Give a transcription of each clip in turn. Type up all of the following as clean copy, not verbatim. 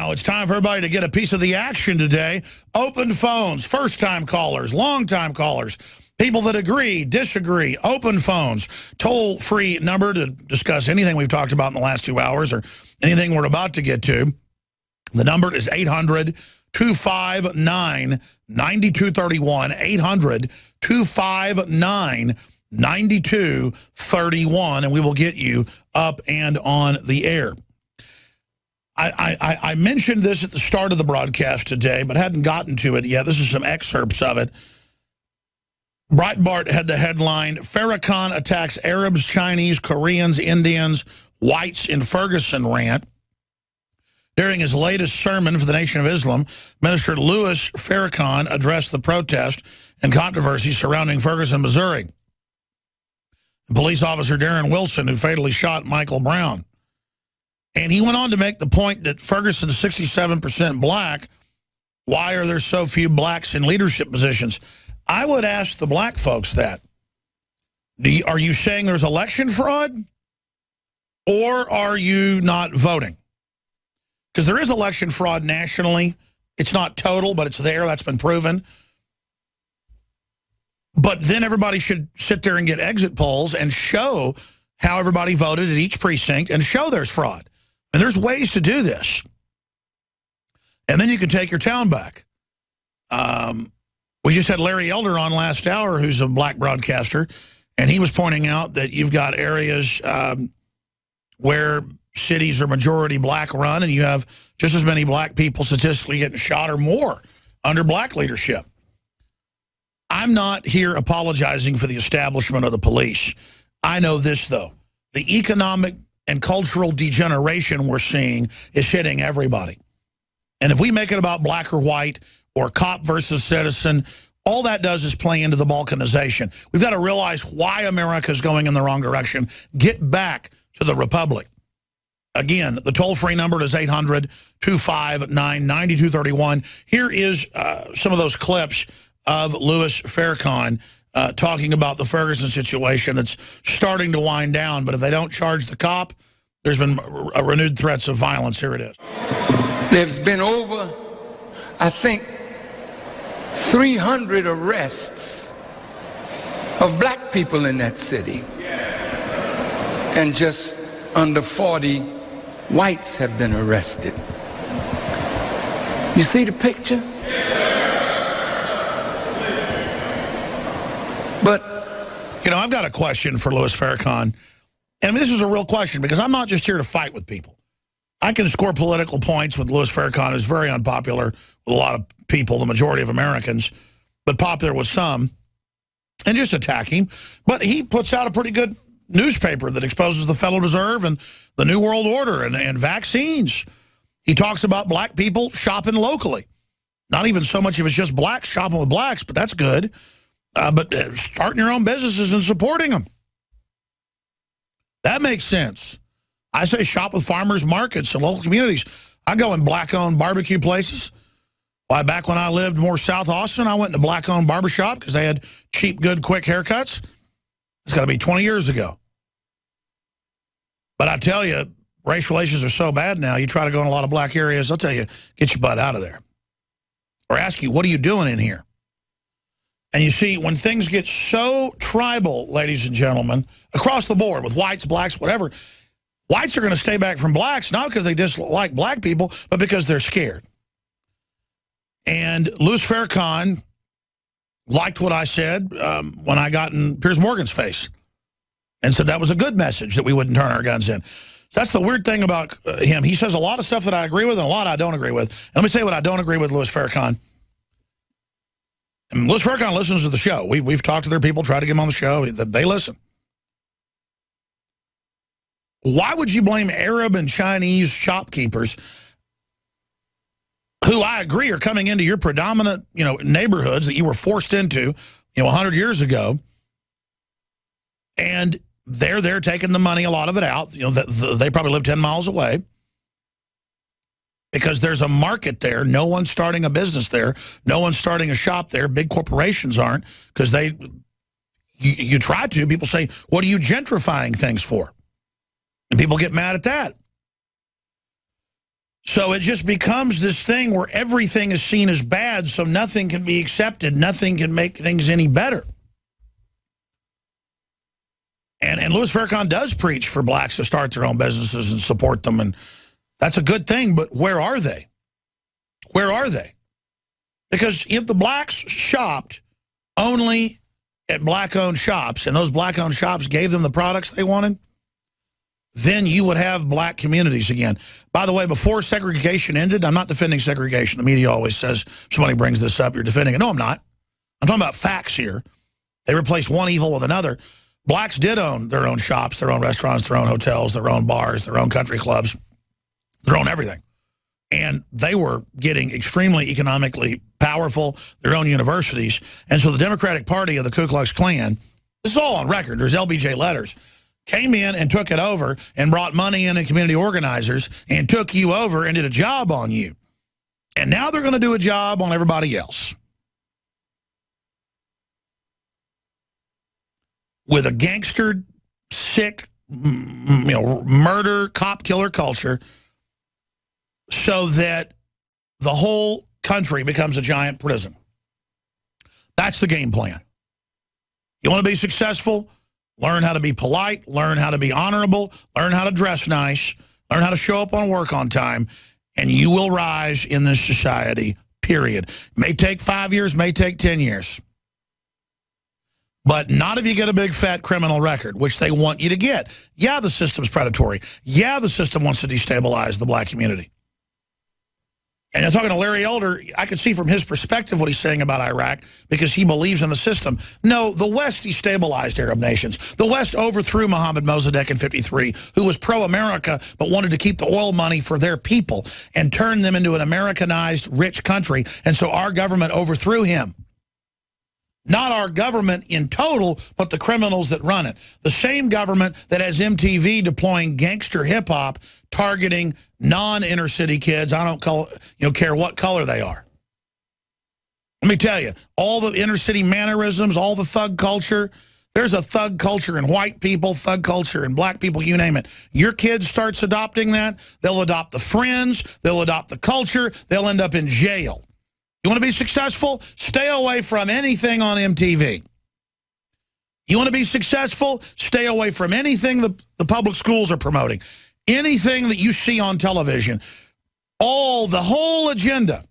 Now it's time for everybody to get a piece of the action today. Open phones, first-time callers, long-time callers, people that agree, disagree, open phones, toll-free number to discuss anything we've talked about in the last 2 hours or anything we're about to get to. The number is 800-259-9231, 800-259-9231, and we will get you up and on the air. I mentioned this at the start of the broadcast today, but hadn't gotten to it yet. This is some excerpts of it. Breitbart had the headline, Farrakhan attacks Arabs, Chinese, Koreans, Indians, whites in Ferguson rant. During his latest sermon for the Nation of Islam, Minister Louis Farrakhan addressed the protest and controversy surrounding Ferguson, Missouri. Police officer Darren Wilson, who fatally shot Michael Brown. And he went on to make the point that Ferguson's 67% black. Why are there so few blacks in leadership positions? I would ask the black folks that. Are you saying there's election fraud? Or are you not voting? Because there is election fraud nationally. It's not total, but it's there. That's been proven. But then everybody should sit there and get exit polls and show how everybody voted at each precinct and show there's fraud. And there's ways to do this. And then you can take your town back. We just had Larry Elder on last hour, who's a black broadcaster, and he was pointing out that you've got areas where cities are majority black run, and you have just as many black people statistically getting shot or more under black leadership. I'm not here apologizing for the establishment of the police. I know this, though. The economic and cultural degeneration we're seeing is hitting everybody. And if we make it about black or white or cop versus citizen, all that does is play into the balkanization. We've got to realize why America is going in the wrong direction. Get back to the republic. Again, the toll-free number is 800-259-9231. Here is some of those clips of Louis Farrakhan talking about the Ferguson situation that's starting to wind down. But if they don't charge the cop, there's been renewed threats of violence. Here it is. There's been over, I think, 300 arrests of black people in that city. And just under 40 whites have been arrested. You see the picture? But, you know, I've got a question for Louis Farrakhan. And this is a real question because I'm not just here to fight with people. I can score political points with Louis Farrakhan, who's very unpopular with a lot of people, the majority of Americans, but popular with some, and just attack him. But he puts out a pretty good newspaper that exposes the Federal Reserve and the New World Order and vaccines. He talks about black people shopping locally. Not even so much if it's just blacks shopping with blacks, but that's good. But starting your own businesses and supporting them. That makes sense. I say shop with farmers markets and local communities. I go in black-owned barbecue places. Why, back when I lived more South Austin, I went to black-owned barbershop because they had cheap, good, quick haircuts. It's got to be 20 years ago. But I tell you, race relations are so bad now, you try to go in a lot of black areas, they'll tell you, get your butt out of there. Or ask you, what are you doing in here? And you see, when things get so tribal, ladies and gentlemen, across the board, with whites, blacks, whatever, whites are going to stay back from blacks, not because they dislike black people, but because they're scared. And Louis Farrakhan liked what I said when I got in Piers Morgan's face and said that was a good message, that we wouldn't turn our guns in. That's the weird thing about him. He says a lot of stuff that I agree with and a lot I don't agree with. And let me say what I don't agree with Louis Farrakhan. And Louis Farrakhan listens to the show. We've talked to their people, tried to get them on the show. They listen. Why would you blame Arab and Chinese shopkeepers who I agree are coming into your predominant, neighborhoods that you were forced into, 100 years ago, and they're there taking the money, a lot of it out. They probably live 10 miles away. Because there's a market there. No one's starting a business there. No one's starting a shop there. Big corporations aren't, because you try to. People say, what are you gentrifying things for? And people get mad at that. So it just becomes this thing where everything is seen as bad, so nothing can be accepted. Nothing can make things any better. And Louis Farrakhan does preach for blacks to start their own businesses and support them, and that's a good thing, but where are they? Where are they? Because if the blacks shopped only at black-owned shops, and those black-owned shops gave them the products they wanted, then you would have black communities again. By the way, before segregation ended, I'm not defending segregation. The media always says, somebody brings this up, you're defending it. No, I'm not. I'm talking about facts here. They replaced one evil with another. Blacks did own their own shops, their own restaurants, their own hotels, their own bars, their own country clubs, their own everything. And they were getting extremely economically powerful, their own universities. And so the Democratic Party of the Ku Klux Klan, this is all on record, there's LBJ letters, came in and took it over and brought money in and community organizers and took you over and did a job on you. And now they're going to do a job on everybody else. With a gangster, sick, murder, cop killer culture, so that the whole country becomes a giant prison. That's the game plan. You want to be successful? Learn how to be polite, learn how to be honorable, learn how to dress nice, learn how to show up on work on time, and you will rise in this society, period. May take 5 years, may take 10 years. But not if you get a big fat criminal record, which they want you to get. Yeah, the system's predatory. Yeah, the system wants to destabilize the black community. And I'm talking to Larry Elder, I can see from his perspective what he's saying about Iraq because he believes in the system. No, the West destabilized Arab nations. The West overthrew Mohammed Mossadegh in '53, who was pro-America but wanted to keep the oil money for their people and turn them into an Americanized rich country. And so our government overthrew him. Not our government in total, but the criminals that run it. The same government that has MTV deploying gangster hip-hop targeting non-inner city kids. I don't care what color they are. Let me tell you, all the inner city mannerisms, all the thug culture, there's a thug culture in white people, thug culture in black people, you name it. Your kid starts adopting that, they'll adopt the friends, they'll adopt the culture, they'll end up in jail. You want to be successful? Stay away from anything on MTV. You want to be successful? Stay away from anything the public schools are promoting. Anything that you see on television. The whole agenda.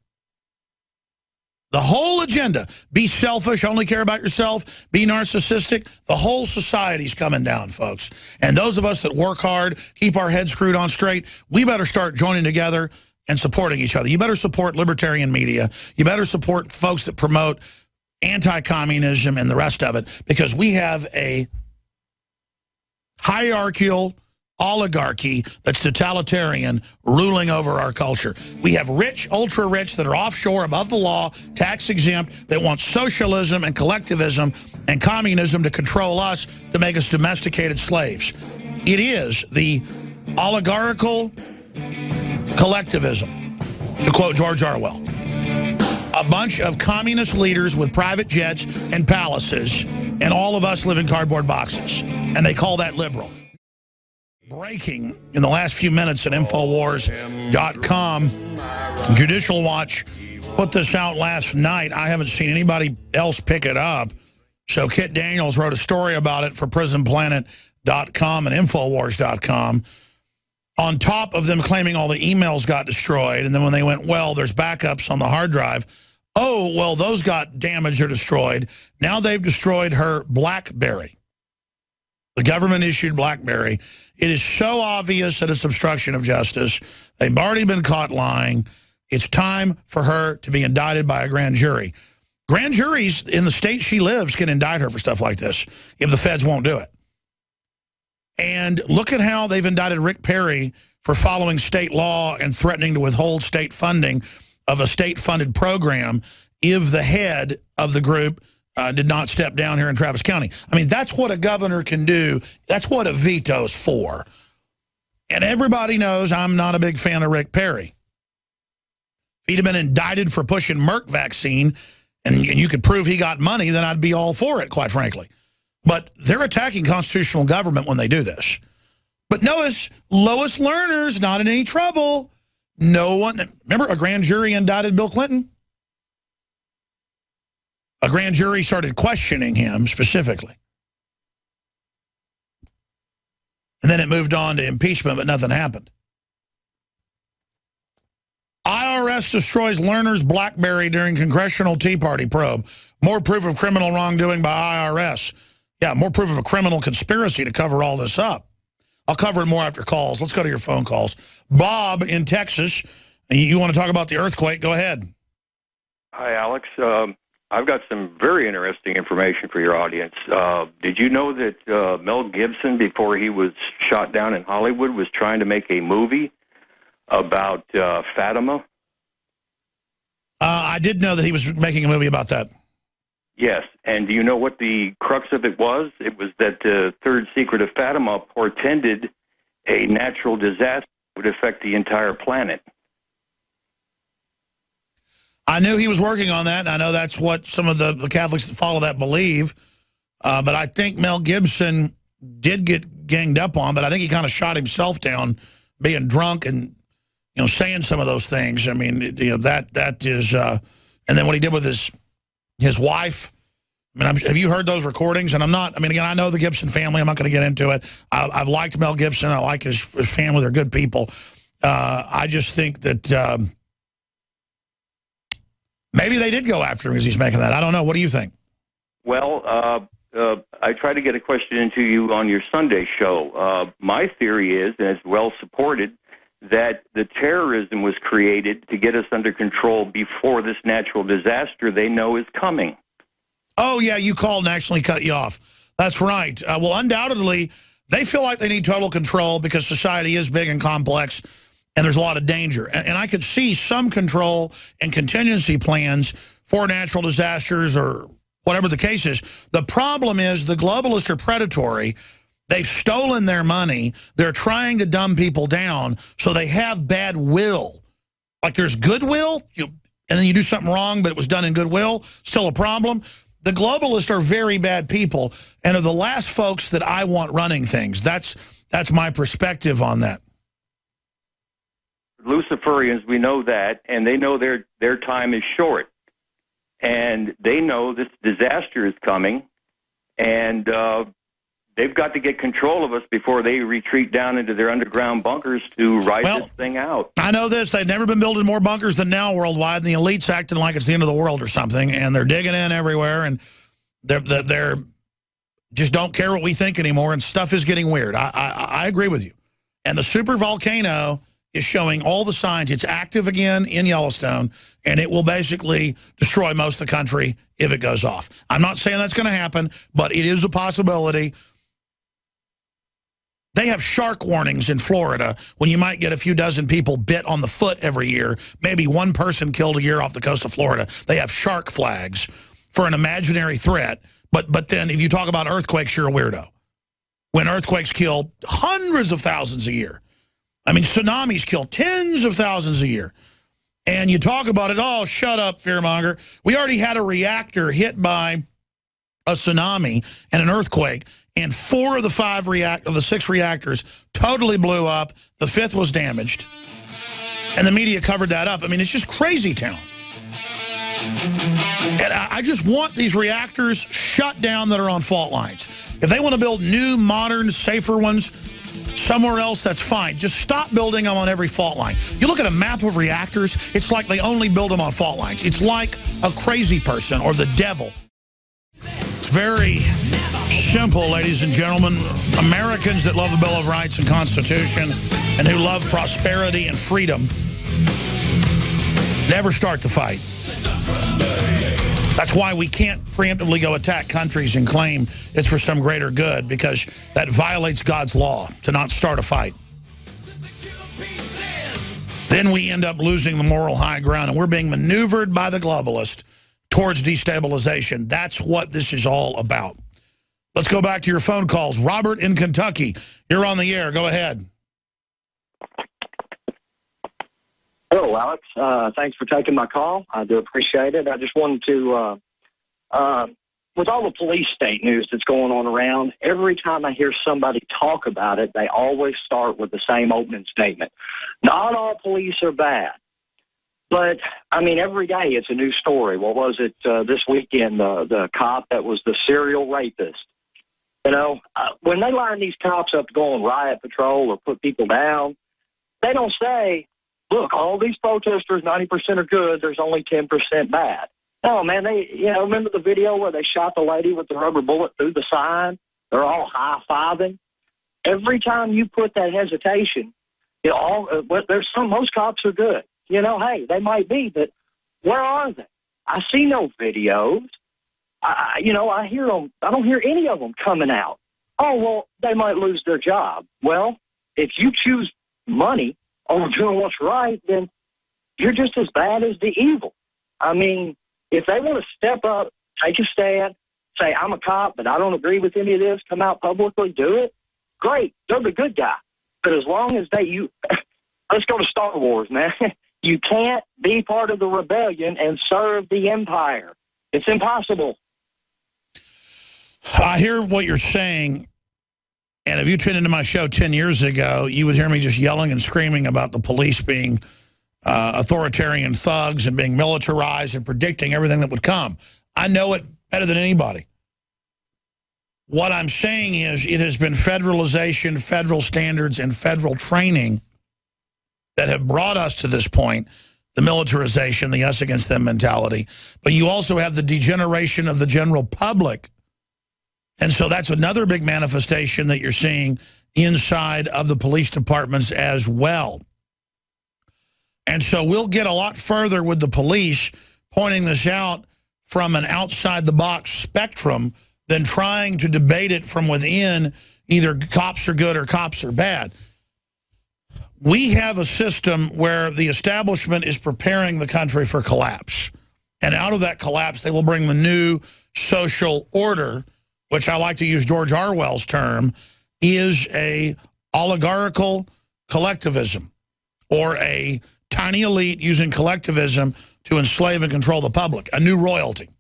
The whole agenda. Be selfish, only care about yourself, be narcissistic. The whole society's coming down, folks. And those of us that work hard, keep our heads screwed on straight, we better start joining together and supporting each other. You better support libertarian media. You better support folks that promote anti-communism and the rest of it, because we have a hierarchical oligarchy that's totalitarian ruling over our culture. We have rich, ultra-rich that are offshore, above the law, tax-exempt, that want socialism and collectivism and communism to control us, to make us domesticated slaves. It is the oligarchical collectivism, to quote George Orwell. A bunch of communist leaders with private jets and palaces, and all of us live in cardboard boxes. And they call that liberal. Breaking in the last few minutes at Infowars.com. Judicial Watch put this out last night. I haven't seen anybody else pick it up. So Kit Daniels wrote a story about it for PrisonPlanet.com and Infowars.com. On top of them claiming all the emails got destroyed, and then when they went, well, there's backups on the hard drive. Oh, well, those got damaged or destroyed. Now they've destroyed her BlackBerry. The government-issued BlackBerry. It is so obvious that it's obstruction of justice. They've already been caught lying. It's time for her to be indicted by a grand jury. Grand juries in the state she lives can indict her for stuff like this if the feds won't do it. And look at how they've indicted Rick Perry for following state law and threatening to withhold state funding of a state-funded program if the head of the group did not step down here in Travis County. I mean, that's what a governor can do. That's what a veto's for. And everybody knows I'm not a big fan of Rick Perry. If he'd have been indicted for pushing Merck vaccine and you could prove he got money, then I'd be all for it, quite frankly. But they're attacking constitutional government when they do this. But notice, Lois Lerner's not in any trouble No one, remember a grand jury indicted Bill Clinton? A grand jury started questioning him specifically. And then it moved on to impeachment, but nothing happened. IRS destroys learner's BlackBerry during Congressional Tea Party probe. More proof of criminal wrongdoing by IRS. Yeah, more proof of a criminal conspiracy to cover all this up. I'll cover it more after calls. Let's go to your phone calls. Bob in Texas, you want to talk about the earthquake? Go ahead. Hi, Alex. I've got some very interesting information for your audience. Did you know that Mel Gibson, before he was shot down in Hollywood, was trying to make a movie about Fatima? I did know that he was making a movie about that. Yes, and do you know what the crux of it was? It was that the third secret of Fatima portended a natural disaster that would affect the entire planet. I knew he was working on that, and I know that's what some of the Catholics that follow that believe. But I think Mel Gibson did get ganged up on, but I think he kind of shot himself down being drunk and, you know, saying some of those things. I mean, you know, that is, and then what he did with his wife. I mean, have you heard those recordings? And I'm not, I mean, again, I know the Gibson family. I'm not going to get into it. I've liked Mel Gibson. I like his family. They're good people. I just think that maybe they did go after him because he's making that. I don't know. What do you think? Well, I tried to get a question into you on your Sunday show. My theory is, and it's well supported, that the terrorism was created to get us under control before this natural disaster they know is coming. Oh, yeah, you called and actually cut you off. That's right. Well, undoubtedly, they feel like they need total control because society is big and complex, and there's a lot of danger. And I could see some control and contingency plans for natural disasters or whatever the case is. The problem is the globalists are predatory. They've stolen their money. They're trying to dumb people down, so they have bad will. Like there's goodwill, and then you do something wrong, but it was done in goodwill, still a problem. The globalists are very bad people and are the last folks that I want running things. That's my perspective on that. Luciferians, we know that, and they know their time is short. And they know this disaster is coming, and they've got to get control of us before they retreat down into their underground bunkers to ride this thing out. I know this. They've never been building more bunkers than now worldwide, and the elite's acting like it's the end of the world or something, and they're digging in everywhere, and they're just don't care what we think anymore, and stuff is getting weird. I agree with you. And the super volcano is showing all the signs. It's active again in Yellowstone, and it will basically destroy most of the country if it goes off. I'm not saying that's going to happen, but it is a possibility. They have shark warnings in Florida when you might get a few dozen people bit on the foot every year. Maybe one person killed a year off the coast of Florida. They have shark flags for an imaginary threat. But then if you talk about earthquakes, you're a weirdo. When earthquakes kill hundreds of thousands a year. I mean, tsunamis kill tens of thousands a year. And you talk about it, oh, shut up, fearmonger. We already had a reactor hit by a tsunami and an earthquake, and 4 of the 6 reactors totally blew up. The 5th was damaged. And the media covered that up. I mean, it's just crazy town. And I just want these reactors shut down that are on fault lines. If they want to build new, modern, safer ones somewhere else, that's fine. Just stop building them on every fault line. You look at a map of reactors, it's like they only build them on fault lines. It's like a crazy person or the devil. It's very simple, ladies and gentlemen. Americans that love the Bill of Rights and Constitution and who love prosperity and freedom never start the fight. That's why we can't preemptively go attack countries and claim it's for some greater good, because that violates God's law to not start a fight. Then we end up losing the moral high ground, and we're being maneuvered by the globalist towards destabilization. That's what this is all about. Let's go back to your phone calls. Robert in Kentucky, you're on the air. Go ahead. Hello, Alex. Thanks for taking my call. I do appreciate it. I just wanted to with all the police state news that's going on around, every time I hear somebody talk about it, they always start with the same opening statement. Not all police are bad. But, I mean, every day it's a new story. What was it this weekend, the cop that was the serial rapist? You know, when they line these cops up to go on riot patrol or put people down, they don't say, look, all these protesters, 90% are good, there's only 10% bad. No, man, remember the video where they shot the lady with the rubber bullet through the sign? They're all high-fiving. Every time you put that hesitation, most cops are good. You know, hey, they might be, but where are they? I see no videos. I hear them. I don't hear any of them coming out. Oh, well, they might lose their job. Well, if you choose money over doing what's right, then you're just as bad as the evil. I mean, if they want to step up, take a stand, say, I'm a cop, but I don't agree with any of this, come out publicly, do it, great. They're the good guy. But as long as let's go to Star Wars, man. You can't be part of the rebellion and serve the empire. It's impossible. I hear what you're saying, and if you tuned into my show 10 years ago, you would hear me just yelling and screaming about the police being authoritarian thugs and being militarized and predicting everything that would come. I know it better than anybody. What I'm saying is it has been federalization, federal standards, and federal training that have brought us to this point, the militarization, the us against them mentality. But you also have the degeneration of the general public. And so that's another big manifestation that you're seeing inside of the police departments as well. And so we'll get a lot further with the police pointing this out from an outside-the-box spectrum than trying to debate it from within, either cops are good or cops are bad. We have a system where the establishment is preparing the country for collapse. And out of that collapse, they will bring the new social order, which I like to use George Orwell's term, is a oligarchical collectivism, or a tiny elite using collectivism to enslave and control the public, a new royalty.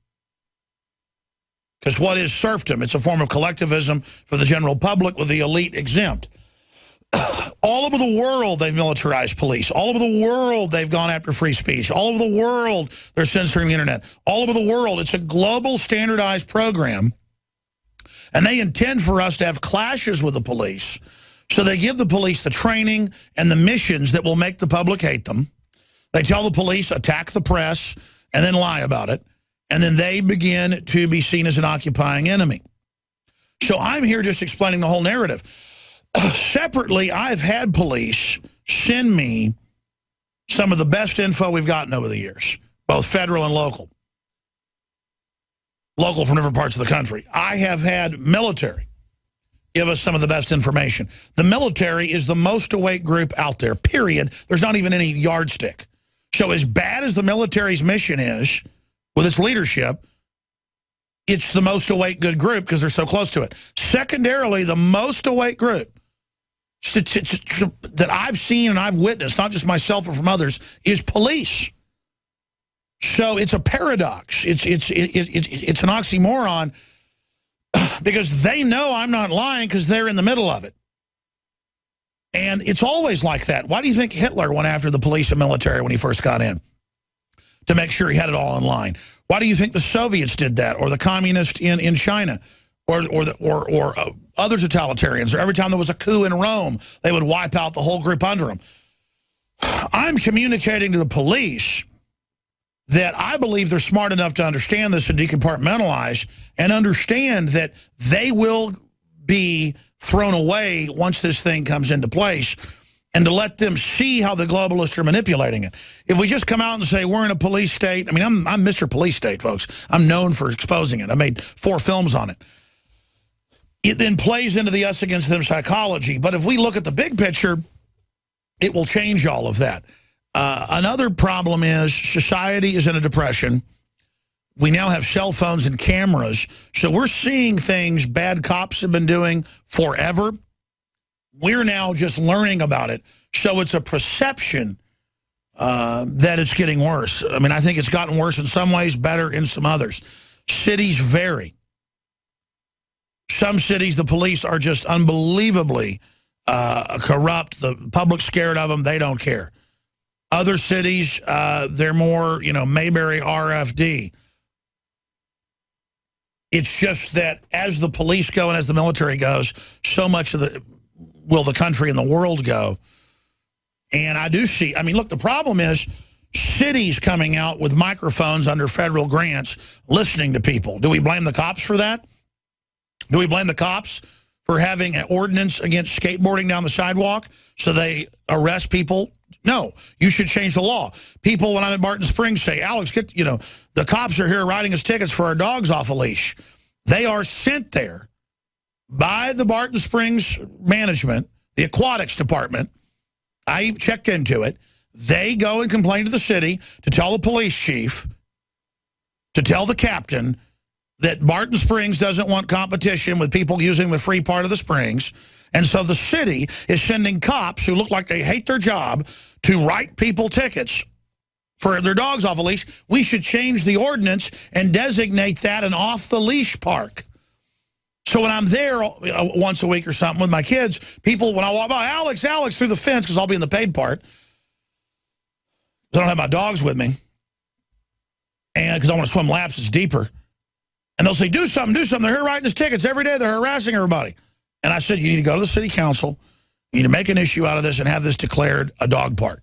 Because what is serfdom? It's a form of collectivism for the general public with the elite exempt. All over the world, they've militarized police. All over the world, they've gone after free speech. All over the world, they're censoring the internet. All over the world, it's a global standardized program. And they intend for us to have clashes with the police. So they give the police the training and the missions that will make the public hate them. They tell the police, attack the press, and then lie about it. And then they begin to be seen as an occupying enemy. So I'm here just explaining the whole narrative. Separately, I've had police send me some of the best info we've gotten over the years, both federal and local. Local from different parts of the country. I have had military give us some of the best information. The military is the most awake group out there, period. There's not even any yardstick. So as bad as the military's mission is, with its leadership, it's the most awake good group because they're so close to it. Secondarily, the most awake group that I've seen and I've witnessed, not just myself or from others, is police. So it's a paradox. It's an oxymoron because they know I'm not lying because they're in the middle of it. And it's always like that. Why do you think Hitler went after the police and military when he first got in? To make sure he had it all in line. Why do you think the Soviets did that, or the communists in China, or other totalitarians, or every time there was a coup in Rome, they would wipe out the whole group under them? I'm communicating to the police that I believe they're smart enough to understand this and decompartmentalize and understand that they will be thrown away once this thing comes into place, and to let them see how the globalists are manipulating it. If we just come out and say we're in a police state, I mean, I'm Mr. Police State, folks. I'm known for exposing it. I made 4 films on it. It then plays into the us against them psychology. But if we look at the big picture, it will change all of that. Another problem is society is in a depression. We now have cell phones and cameras. So we're seeing things bad cops have been doing forever. We're now just learning about it. So it's a perception that it's getting worse. I mean, I think it's gotten worse in some ways, better in some others. Cities vary. Some cities, the police are just unbelievably corrupt. The public's scared of them. They don't care. Other cities, they're more, Mayberry RFD. It's just that as the police go and as the military goes, so much of the country and the world go. And I do see, look, the problem is cities coming out with microphones under federal grants listening to people. Do we blame the cops for that? Do we blame the cops for having an ordinance against skateboarding down the sidewalk so they arrest people? No, you should change the law. People, when I'm in Barton Springs, say, Alex, the cops are here writing us tickets for our dogs off a leash. They are sent there by the Barton Springs management, the aquatics department. I checked into it. They go and complain to the city to tell the police chief, to tell the captain that Barton Springs doesn't want competition with people using the free part of the springs. And so the city is sending cops who look like they hate their job to write people tickets for their dogs off a leash. We should change the ordinance and designate that an off-the-leash park. So when I'm there once a week or something with my kids, people, when I walk by, Alex, through the fence, because I'll be in the paid part, because I don't have my dogs with me, and because I want to swim laps that's deeper. And they'll say, do something. They're here writing us tickets every day. They're harassing everybody. And I said, you need to go to the city council. You need to make an issue out of this and have this declared a dog park.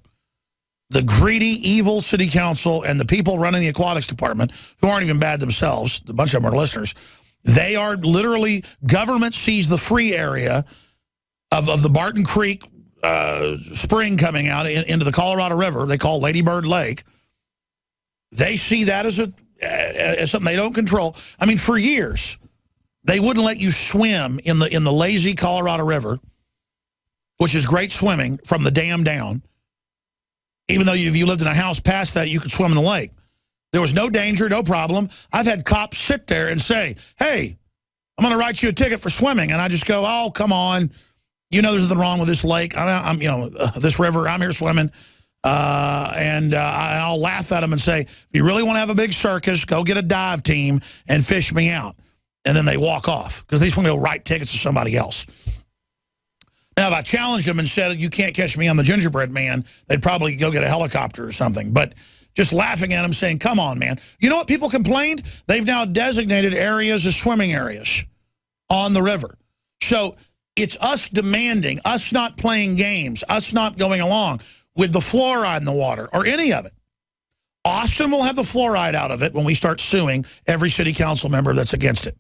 The greedy, evil city council and the people running the aquatics department, who aren't even bad themselves, a bunch of them are listeners, they are literally, government sees the free area of the Barton Creek spring coming out into the Colorado River, they call Lady Bird Lake. They see that as something they don't control. For years, they wouldn't let you swim in the lazy Colorado River, which is great swimming from the dam down. Even though if you lived in a house past that, you could swim in the lake. There was no danger, no problem. I've had cops sit there and say, hey, I'm going to write you a ticket for swimming. And I just go, oh, come on. There's nothing wrong with this lake. This river, I'm here swimming. I'll laugh at them and say, if you really want to have a big circus, go get a dive team and fish me out. And then they walk off because they just want to go write tickets to somebody else. Now, if I challenged them and said, you can't catch me on the gingerbread man, they'd probably go get a helicopter or something. But just laughing at them saying, come on, man. You know what people complained? They've now designated areas as swimming areas on the river. So it's us demanding, us not playing games, us not going along with the fluoride in the water or any of it. Austin will have the fluoride out of it when we start suing every city council member that's against it.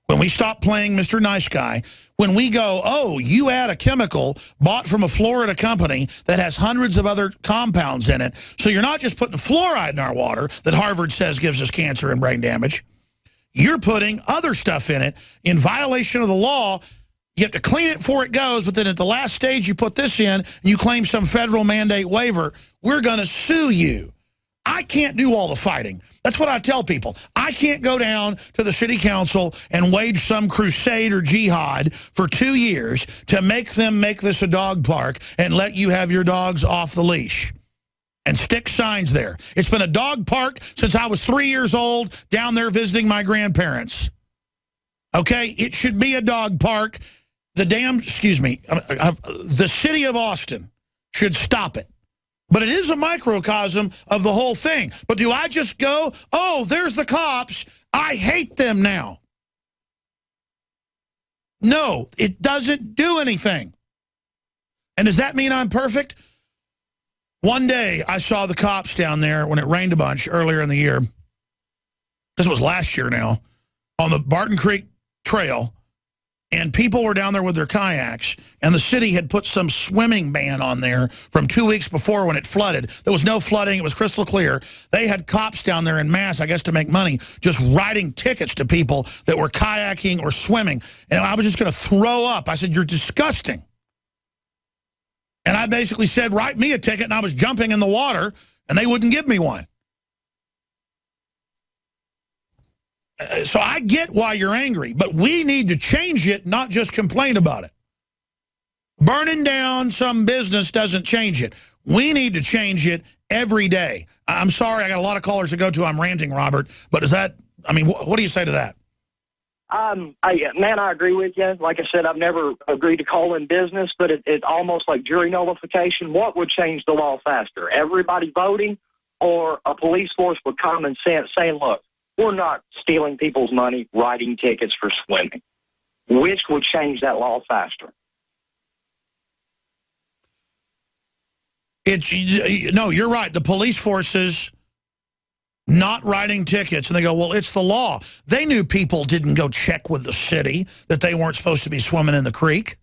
When we stop playing Mr. Nice Guy, when we go, oh, you add a chemical bought from a Florida company that has hundreds of other compounds in it, so you're not just putting fluoride in our water that Harvard says gives us cancer and brain damage. You're putting other stuff in it in violation of the law. You have to clean it before it goes, but then at the last stage you put this in and you claim some federal mandate waiver, we're going to sue you. I can't do all the fighting. That's what I tell people. I can't go down to the city council and wage some crusade or jihad for 2 years to make them make this a dog park and let you have your dogs off the leash and stick signs there. It's been a dog park since I was 3 years old down there visiting my grandparents. Okay? It should be a dog park. The city of Austin should stop it. But it is a microcosm of the whole thing. But do I just go, oh, there's the cops, I hate them now? No, it doesn't do anything. And does that mean I'm perfect? One day I saw the cops down there when it rained a bunch earlier in the year. This was last year now, on the Barton Creek Trail. And people were down there with their kayaks, and the city had put some swimming ban on there from 2 weeks before when it flooded. There was no flooding. It was crystal clear. They had cops down there en masse, I guess to make money, just writing tickets to people that were kayaking or swimming. And I was just going to throw up. I said, you're disgusting. And I basically said, write me a ticket, and I was jumping in the water, and they wouldn't give me one. So I get why you're angry, but we need to change it, not just complain about it. Burning down some business doesn't change it. We need to change it every day. I'm sorry, I got a lot of callers to go to. I'm ranting, Robert, but is that, what do you say to that? I agree with you. Like I said, I've never agreed to call in business, but it's almost like jury nullification. What would change the law faster? Everybody voting, or a police force with common sense saying, look, we're not stealing people's money, writing tickets for swimming? Which would change that law faster? No, you're right. The police forces not writing tickets, and they go, well, it's the law. They knew people didn't go check with the city that they weren't supposed to be swimming in the creek.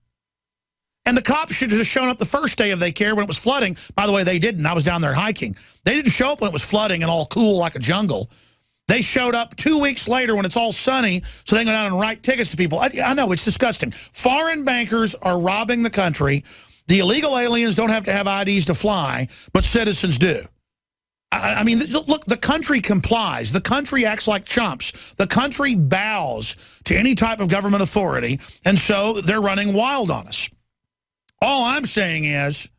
And the cops should have just shown up the first day if they cared when it was flooding. By the way, they didn't. I was down there hiking. They didn't show up when it was flooding and all cool like a jungle. They showed up 2 weeks later when it's all sunny, so they can go down and write tickets to people. I know, it's disgusting. Foreign bankers are robbing the country. The illegal aliens don't have to have IDs to fly, but citizens do. I mean, look, the country complies. The country acts like chumps. The country bows to any type of government authority, and so they're running wild on us. All I'm saying is,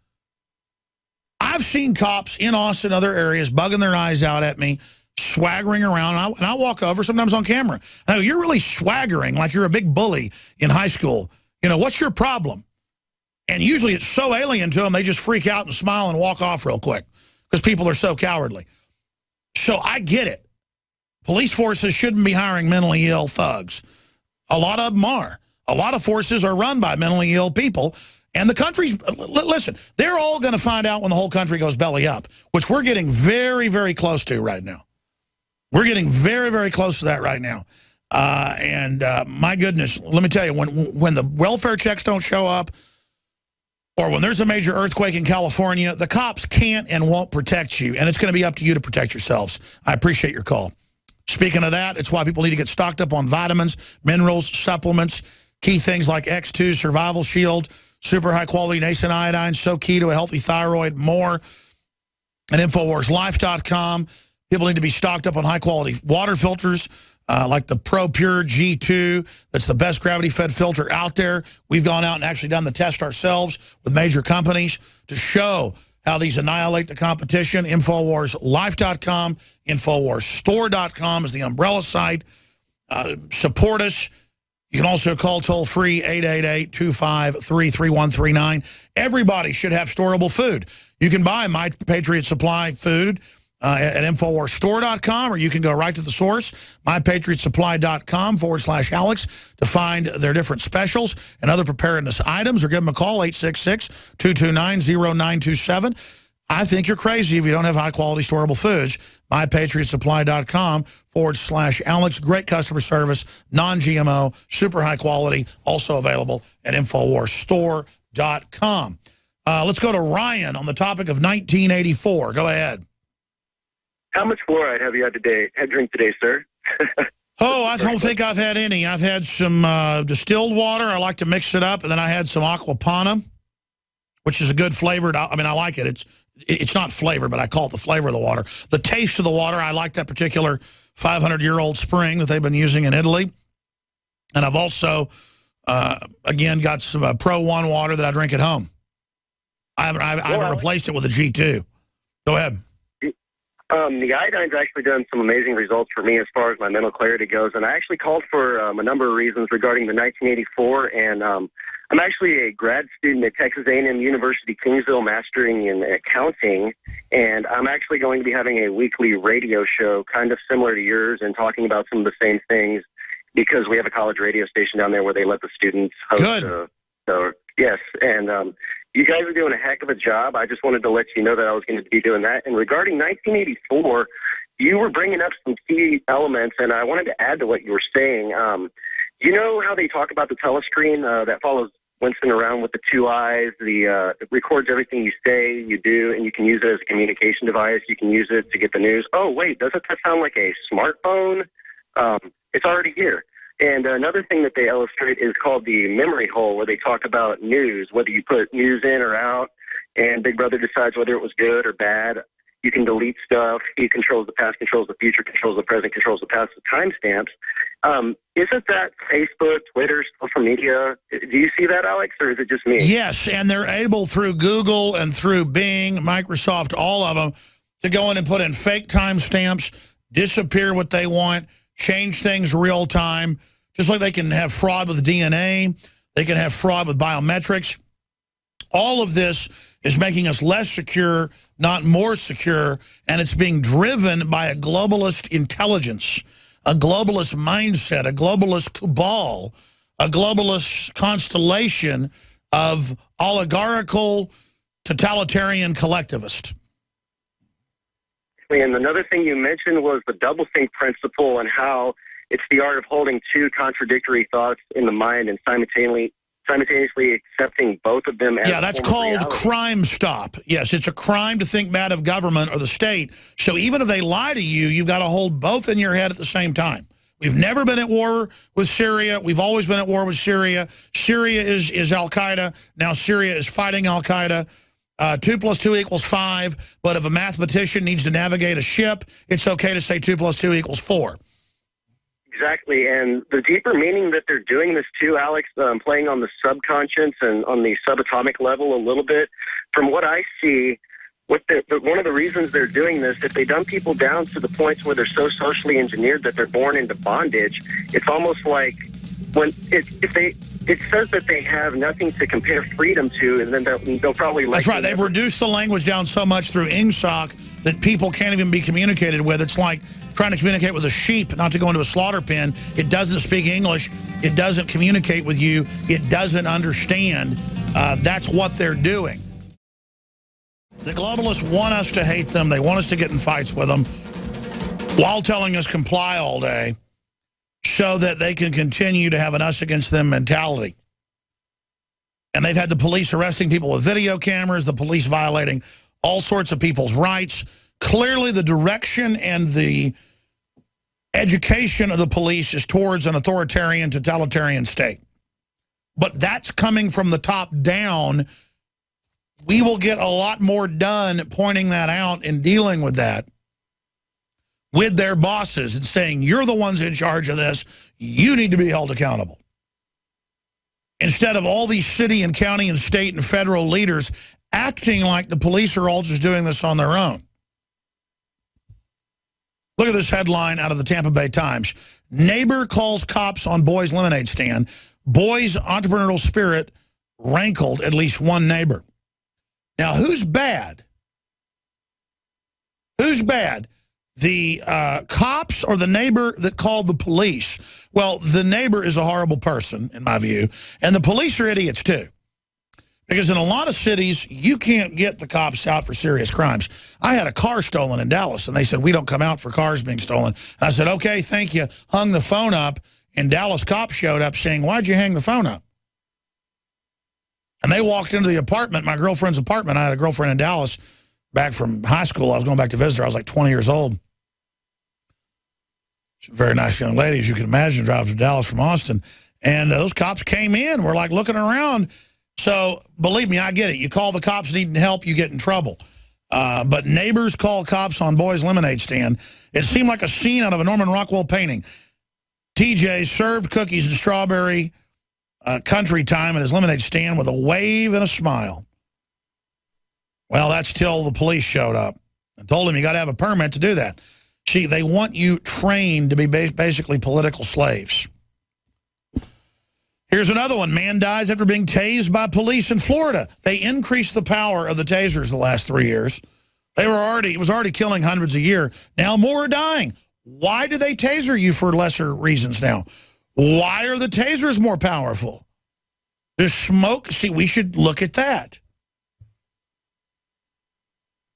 I've seen cops in Austin and other areas bugging their eyes out at me, swaggering around, and I walk over, sometimes on camera. I go, you're really swaggering like you're a big bully in high school. You know, what's your problem? And usually it's so alien to them, they just freak out and smile and walk off real quick because people are so cowardly. So I get it. Police forces shouldn't be hiring mentally ill thugs. A lot of them are. A lot of forces are run by mentally ill people. And the country's, listen, they're all going to find out when the whole country goes belly up, which we're getting very, very close to right now. We're getting very, very close to that right now. My goodness, let me tell you, when the welfare checks don't show up, or when there's a major earthquake in California, the cops can't and won't protect you, and it's going to be up to you to protect yourselves. I appreciate your call. Speaking of that, it's why people need to get stocked up on vitamins, minerals, supplements, key things like X2, Survival Shield, super high-quality nascent iodine, so key to a healthy thyroid, more at InfoWarsLife.com. People need to be stocked up on high-quality water filters, like the Pro Pure G2. That's the best gravity-fed filter out there. We've gone out and actually done the test ourselves with major companies to show how these annihilate the competition. InfoWarsLife.com, InfoWarsStore.com is the umbrella site. Support us. You can also call toll-free 888-253-3139. Everybody should have storable food. You can buy My Patriot Supply food at InfoWarsStore.com, or you can go right to the source, MyPatriotSupply.com/Alex, to find their different specials and other preparedness items, or give them a call, 866-229-0927. I think you're crazy if you don't have high-quality storable foods. MyPatriotSupply.com/Alex. Great customer service, non-GMO, super high quality, also available at InfoWarsStore.com. Let's go to Ryan on the topic of 1984. Go ahead. How much fluoride have you had drink today, sir? Oh, I don't think I've had any. I've had some distilled water. I like to mix it up. And then I had some Aquapana, which is a good flavored. I mean, I like it. It's not flavored, but I call it the flavor of the water. The taste of the water, I like that particular 500-year-old spring that they've been using in Italy. And I've also, again, got some Pro One water that I drink at home. I haven't replaced it with a G2. Go ahead. The iodine's actually done some amazing results for me as far as my mental clarity goes. And I actually called for a number of reasons regarding the 1984. And I'm actually a grad student at Texas A&M University, Kingsville, mastering in accounting. And I'm actually going to be having a weekly radio show kind of similar to yours and talking about some of the same things, because we have a college radio station down there where they let the students host. Good. So, yes. And you guys are doing a heck of a job. I just wanted to let you know that I was going to be doing that. And regarding 1984, you were bringing up some key elements, and I wanted to add to what you were saying. You know how they talk about the telescreen that follows Winston around with the two eyes? It records everything you say, you do, and you can use it as a communication device. You can use it to get the news. Oh, wait, doesn't that sound like a smartphone? It's already here. And another thing that they illustrate is called the memory hole, where they talk about news, whether you put news in or out, and Big Brother decides whether it was good or bad. You can delete stuff. He controls the past, controls the future, controls the present, controls the past, the timestamps. Isn't that Facebook, Twitter, social media? Do you see that, Alex, or is it just me? Yes, and they're able through Google and through Bing, Microsoft, all of them, to go in and put in fake timestamps, disappear what they want, change things real time, just like they can have fraud with DNA, they can have fraud with biometrics. All of this is making us less secure, not more secure, and it's being driven by a globalist intelligence, a globalist mindset, a globalist cabal, a globalist constellation of oligarchical, totalitarian collectivist. And another thing you mentioned was the doublethink principle and how it's the art of holding two contradictory thoughts in the mind and simultaneously accepting both of them as yeah, that's called crime stop. Yes, it's a crime to think bad of government or the state. So even if they lie to you, you've got to hold both in your head at the same time. We've never been at war with Syria. We've always been at war with Syria. Syria is Al-Qaeda. Now Syria is fighting Al-Qaeda. 2 + 2 = 5. But if a mathematician needs to navigate a ship, it's okay to say 2 + 2 = 4. Exactly, and the deeper meaning that they're doing this too, Alex, playing on the subconscious and on the subatomic level a little bit, from what I see, one of the reasons they're doing this, if they dumb people down to the points where they're so socially engineered that they're born into bondage, it's almost like when it says that they have nothing to compare freedom to, and then they'll probably like... That's right. They've reduced the language down so much through INGSOC that people can't even be communicated with. It's like trying to communicate with a sheep, not to go into a slaughter pen. It doesn't speak English. It doesn't communicate with you. It doesn't understand. That's what they're doing. The globalists want us to hate them. They want us to get in fights with them while telling us comply all day, so that they can continue to have an us against them mentality. And they've had the police arresting people with video cameras, the police violating all sorts of people's rights. Clearly the direction and the education of the police is towards an authoritarian, totalitarian state. But that's coming from the top down. We will get a lot more done pointing that out and dealing with that with their bosses and saying, you're the ones in charge of this. You need to be held accountable. Instead of all these city and county and state and federal leaders acting like the police are all just doing this on their own. Look at this headline out of the Tampa Bay Times. Neighbor calls cops on boy's lemonade stand. Boy's entrepreneurial spirit rankled at least one neighbor. Now, who's bad? Who's bad? The cops or the neighbor that called the police? Well, the neighbor is a horrible person, in my view, and the police are idiots, too. Because in a lot of cities, you can't get the cops out for serious crimes. I had a car stolen in Dallas, and they said, we don't come out for cars being stolen. And I said, okay, thank you. Hung the phone up, and Dallas cops showed up saying, why'd you hang the phone up? And they walked into the apartment, my girlfriend's apartment. I had a girlfriend in Dallas back from high school. I was going back to visit her. I was like 20 years old. She's a very nice young lady, as you can imagine, drives to Dallas from Austin. And those cops came in. We're like looking around. So believe me, I get it. You call the cops needing help, you get in trouble. But neighbors call cops on boy's lemonade stand. It seemed like a scene out of a Norman Rockwell painting. TJ served cookies and strawberry country time at his lemonade stand with a wave and a smile. Well, that's till the police showed up and told him you got to have a permit to do that. See, they want you trained to be basically political slaves. Here's another one. Man dies after being tased by police in Florida. They increased the power of the tasers the last 3 years. It was already killing hundreds a year. Now more are dying. Why do they taser you for lesser reasons now? Why are the tasers more powerful? There's smoke. See, we should look at that.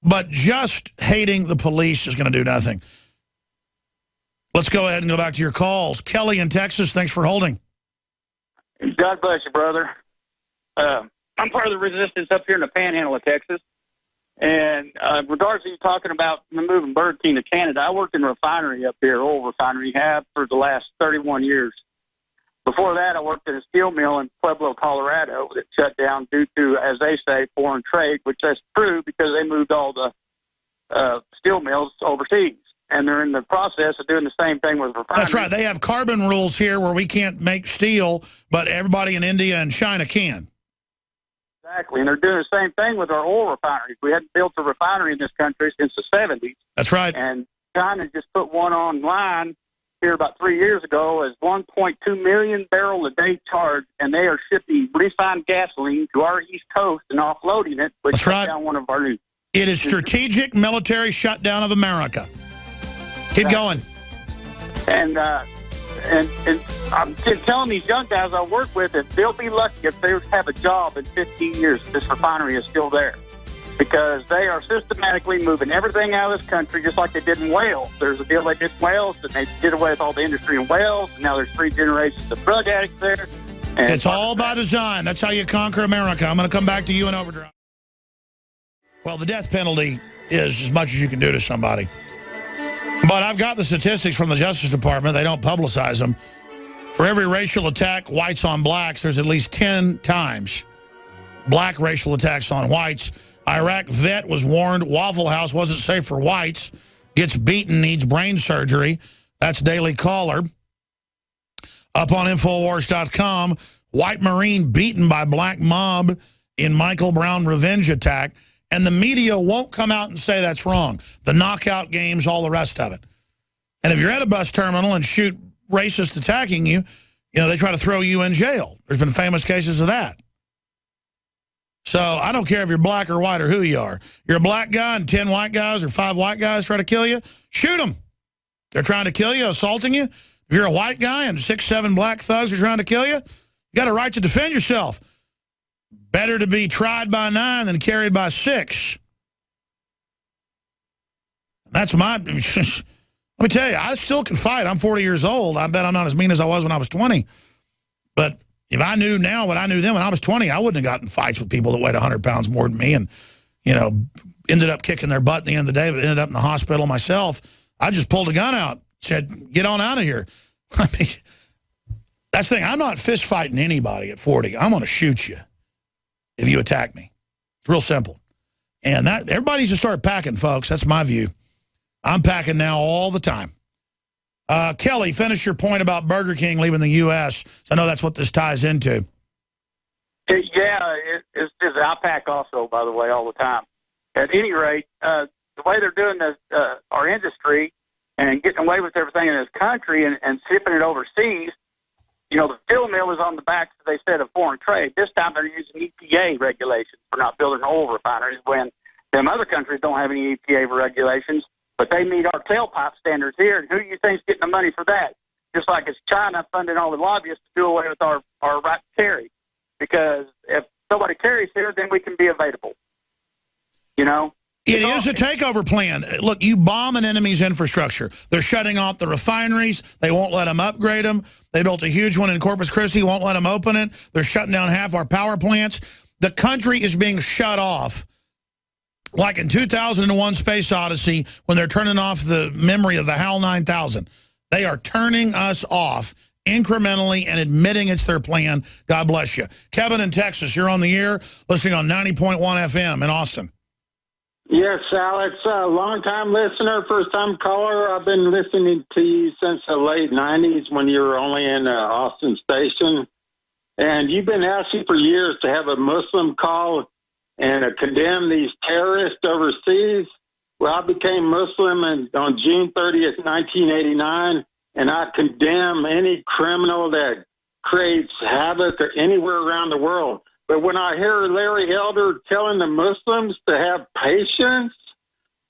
But just hating the police is going to do nothing. Let's go ahead and go back to your calls. Kelly in Texas, thanks for holding. God bless you, brother. I'm part of the resistance up here in the panhandle of Texas. And regards to you talking about moving Burger King to Canada, I worked in a refinery up here, oil refinery, have for the last 31 years. Before that, I worked at a steel mill in Pueblo, Colorado that shut down due to, as they say, foreign trade, which that's true because they moved all the steel mills overseas. And they're in the process of doing the same thing with refineries. That's right. They have carbon rules here where we can't make steel, but everybody in India and China can. Exactly. And they're doing the same thing with our oil refineries. We hadn't built a refinery in this country since the 70s. That's right. And China just put one online here about 3 years ago as 1.2 million barrel a day charge, and they are shipping refined gasoline to our East Coast and offloading it, which shut down one of our new. It is strategic military shutdown of America. Keep going. And I'm telling these young guys I work with that they'll be lucky if they have a job in 15 years. This refinery is still there because they are systematically moving everything out of this country, just like they did in Wales. There's a deal they did in Wales, and they did away with all the industry in Wales, and now there's 3 generations of drug addicts there. And it's all by design. That's how you conquer America. I'm going to come back to you in overdrive. Well, the death penalty is as much as you can do to somebody. But I've got the statistics from the Justice Department. They don't publicize them. For every racial attack, whites on blacks, there's at least 10 times black racial attacks on whites. Iraq vet was warned Waffle House wasn't safe for whites. Gets beaten, needs brain surgery. That's Daily Caller. Up on Infowars.com, white Marine beaten by black mob in Michael Brown revenge attack. And the media won't come out and say that's wrong. The knockout games, all the rest of it. And if you're at a bus terminal and shoot racists attacking you, you know, they try to throw you in jail. There's been famous cases of that. So I don't care if you're black or white or who you are. You're a black guy and 10 white guys or 5 white guys try to kill you, shoot them. They're trying to kill you, assaulting you. If you're a white guy and 6, 7 black thugs are trying to kill you, you got a right to defend yourself. Better to be tried by 9 than carried by 6. That's my... Let me tell you, I still can fight. I'm 40 years old. I bet I'm not as mean as I was when I was 20. But if I knew now what I knew then when I was 20, I wouldn't have gotten fights with people that weighed 100 pounds more than me and, you know, ended up kicking their butt at the end of the day, but ended up in the hospital myself. I just pulled a gun out, said, get on out of here. I mean, that's the thing. I'm not fist fighting anybody at 40. I'm going to shoot you if you attack me. It's real simple. And that everybody needs to start packing, folks. That's my view. I'm packing now all the time. Kelly, finish your point about Burger King leaving the U.S. I know that's what this ties into. Yeah, it's just I pack also, by the way, all the time. At any rate, the way they're doing this, our industry and getting away with everything in this country and shipping it overseas, you know, the steel mill is on the back, as they said, of foreign trade. This time they're using EPA regulations for not building oil refineries when them other countries don't have any EPA regulations, but they meet our tailpipe standards here. And who do you think's getting the money for that? Just like it's China funding all the lobbyists to do away with our right to carry. Because if somebody carries here, then we can be available. You know? It is a takeover plan. Look, you bomb an enemy's infrastructure. They're shutting off the refineries. They won't let them upgrade them. They built a huge one in Corpus Christi, won't let them open it. They're shutting down half our power plants. The country is being shut off. Like in 2001 Space Odyssey, when they're turning off the memory of the HAL 9000. They are turning us off incrementally and admitting it's their plan. God bless you. Kevin in Texas, you're on the air, listening on 90.1 FM in Austin. Yes, Alex, long-time listener, first-time caller. I've been listening to you since the late 90s when you were only in Austin Station. And you've been asking for years to have a Muslim call and condemn these terrorists overseas. Well, I became Muslim on June 30th, 1989, and I condemn any criminal that creates havoc anywhere around the world. But when I hear Larry Elder telling the Muslims to have patience,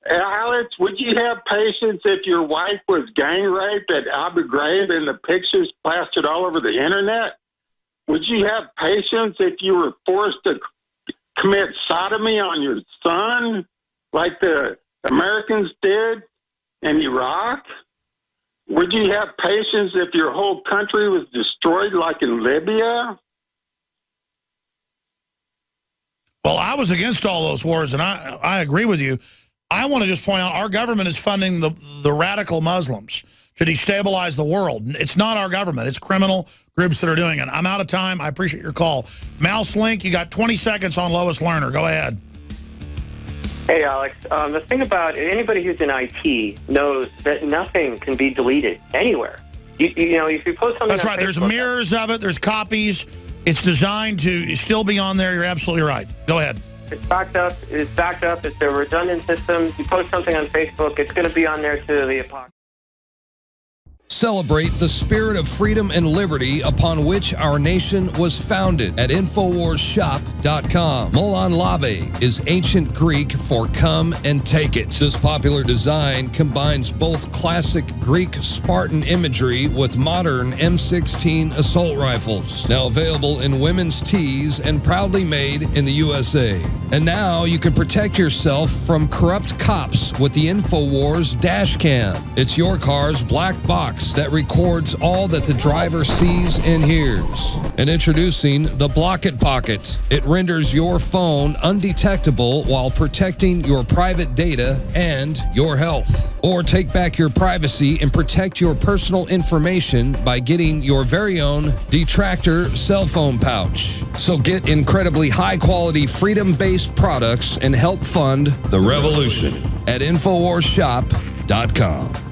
Alex, would you have patience if your wife was gang raped at Abu Ghraib and the pictures plastered all over the internet? Would you have patience if you were forced to commit sodomy on your son like the Americans did in Iraq? Would you have patience if your whole country was destroyed like in Libya? Well, I was against all those wars, and I agree with you. I want to just point out our government is funding the radical Muslims to destabilize the world. It's not our government. It's criminal groups that are doing it. I'm out of time. I appreciate your call. Mouse Link, you got 20 seconds on Lois Lerner. Go ahead. Hey, Alex. The thing about anybody who's in IT knows that nothing can be deleted anywhere. You know, if you post something That's on right. Facebook, There's mirrors of it. There's copies. It's designed to still be on there. You're absolutely right. Go ahead. It's backed up. It's backed up. It's a redundant system. You post something on Facebook, it's going to be on there to the apocalypse. Celebrate the spirit of freedom and liberty upon which our nation was founded at InfoWarsShop.com. Molon Lave is ancient Greek for come and take it. This popular design combines both classic Greek Spartan imagery with modern M16 assault rifles. Now available in women's tees and proudly made in the USA. And now you can protect yourself from corrupt cops with the InfoWars dash cam. It's your car's black box that records all that the driver sees and hears. And introducing the Block It Pocket. It renders your phone undetectable while protecting your private data and your health. Or take back your privacy and protect your personal information by getting your very own Detractor cell phone pouch. So get incredibly high-quality, freedom-based products and help fund the revolution at InfoWarsShop.com.